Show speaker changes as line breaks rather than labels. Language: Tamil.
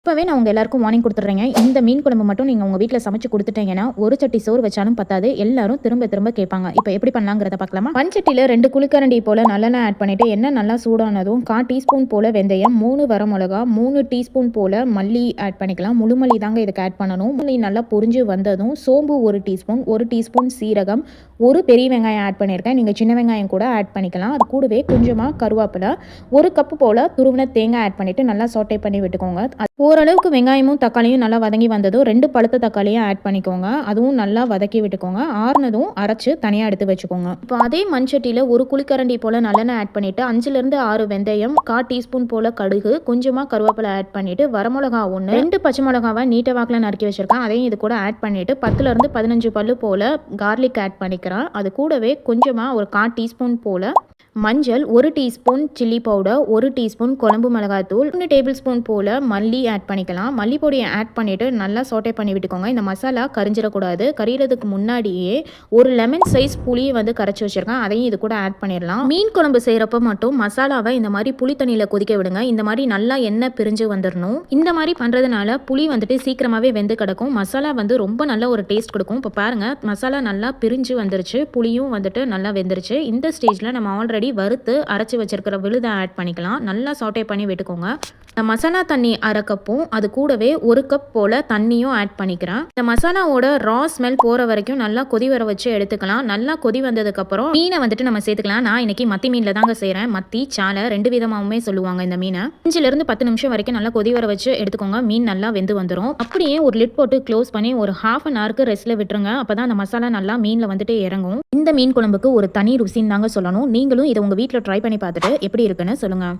இப்போவே நான் உங்கள் எல்லாருக்கும் வார்னிங் கொடுத்துட்றேங்க. இந்த மீன் குழம்பு மட்டும் நீங்கள் உங்கள் வீட்டில் சமைச்சு கொடுத்துட்டீங்கன்னா ஒரு சட்டி சோறு வச்சாலும் பத்தாது, எல்லாரும் திரும்ப திரும்ப கேட்பாங்க. இப்போ எப்படி பண்ணலாங்கிறத பார்க்கலாமா? மண்சட்டியில் 2 குளிக்கரண்டி போல் நல்லெண்ணெய் ஆட் பண்ணிவிட்டு எண்ணெய் நல்லா சூடானதும் 1/4 டீஸ்பூன் போல் வெந்தயம், 3 வரமிளகா, 3 டீஸ்பூன் போல் மல்லி ஆட் பண்ணிக்கலாம். முழு மல்லி தாங்க இதுக்கு ஆட் பண்ணணும். மல்லி நல்லா பொரிஞ்சு வந்ததும் சோம்பு 1 டீஸ்பூன், 1 டீஸ்பூன் சீரகம், 1 பெரிய வெங்காயம் ஆட் பண்ணியிருக்கேன். நீங்கள் சின்ன வெங்காயம் கூட ஆட் பண்ணிக்கலாம். அது கூடவே கொஞ்சமாக கருவேப்பிலை, 1 கப்பு போல் துருவின தேங்காய் ஆட் பண்ணிவிட்டு நல்லா சாட்டே பண்ணி விட்டுக்கோங்க. ஓரளவுக்கு வெங்காயமும் தக்காளியும் நல்லா வதங்கி வந்ததும் 2 பழுத்த தக்காளியும் ஆட் பண்ணிக்கோங்க. அதுவும் நல்லா வதக்கி விட்டுக்கோங்க. ஆறுனதும் அரைச்சு தனியாக எடுத்து வச்சுக்கோங்க. இப்போ அதே மண்சட்டியில் 1 குளிக்கரண்டி போல் நல்லெண்ணெய் ஆட் பண்ணிவிட்டு 5லேருந்து 6 வெந்தயம், 1/4 டீஸ்பூன் போல் கடுகு, கொஞ்சமாக கருவேப்பிலை ஆட் பண்ணிவிட்டு வரமிளகா 1, 2 பச்சை மிளகாவை நீட்ட வாக்கில் நறுக்கி வச்சுருக்கேன். அதையும் இது கூட ஆட் பண்ணிவிட்டு 10லேருந்து 15 பல்லு போல் கார்லிக் ஆட் பண்ணிக்கிறேன். அது கூடவே கொஞ்சமாக ஒரு 1/4 டீஸ்பூன் போல் மஞ்சள், 1 டீஸ்பூன் சில்லி பவுடர், 1 டீஸ்பூன் குழம்பு மிளகாய்த்தூள், 1 டேபிள் ஸ்பூன் போல் மல்லி ஆட் பண்ணிக்கலாம். மல்லி பொடியை ஆட் பண்ணிவிட்டு நல்லா சாட்டே பண்ணி விட்டுக்கோங்க. இந்த மசாலா கரிஞ்சிடக்கூடாது. கரிகிறதுக்கு முன்னாடியே ஒரு லெமன் சைஸ் புளியை வந்து கரைச்சி வச்சுருக்கேன். அதையும் இது கூட ஆட் பண்ணிடலாம். மீன் குழம்பு செய்கிறப்ப மட்டும் மசாலாவை இந்த மாதிரி புளி தண்ணியில் கொதிக்க விடுங்க. இந்த மாதிரி நல்லா எண்ணெய் பிரிஞ்சு வந்துடணும். இந்த மாதிரி பண்ணுறதுனால புளி வந்துட்டு சீக்கிரமாகவே வெந்து கிடக்கும். மசாலா வந்து ரொம்ப நல்ல ஒரு டேஸ்ட் கொடுக்கும். இப்போ பாருங்கள், மசாலா நல்லா பிரிஞ்சு வந்துருச்சு, புளியும் வந்துட்டு நல்லா வெந்துருச்சு. இந்த ஸ்டேஜில் நம்ம ஆல்ரெடி வறுத்து அரைச்சி வச்சிருக்கிற விழுதை ஆட் பண்ணிக்கலாம். நல்லா சாட்டே பண்ணி விட்டுக்கோங்க. இந்த மசாலா தண்ணி அரை கப்பும் அது கூடவே 1 கப் போல் தண்ணியும் ஆட் பண்ணிக்கிறேன். இந்த மசாலாவோட ரா ஸ்மெல் போகிற வரைக்கும் நல்லா கொதி வர வச்சு எடுத்துக்கலாம். நல்லா கொதி வந்ததுக்கப்புறம் மீனை வந்துட்டு நம்ம சேர்த்துக்கலாம். நான் இன்னைக்கு மத்தி மீனில் தாங்க செய்கிறேன். மத்தி, சாலை 2 விதமாகவுமே சொல்லுவாங்க இந்த மீனை. 5லேருந்து 10 நிமிஷம் வரைக்கும் நல்லா கொதி வர வச்சு எடுத்துக்கோங்க. மீன் நல்லா வெந்து வந்துடும். அப்படியே ஒரு லிட் போட்டு க்ளோஸ் பண்ணி ஒரு ½ அன் ஹவருக்கு ரெஸ்ட்டில் விட்டுருங்க. அப்போ தான் அந்த மசாலா நல்லா மீனில் வந்துட்டு இறங்கும். இந்த மீன் குழம்புக்கு ஒரு தனி ருசின்னு தாங்க சொல்லணும். நீங்களும் இதை உங்கள் வீட்டில் ட்ரை பண்ணி பார்த்துட்டு எப்படி இருக்குன்னு சொல்லுங்கள்.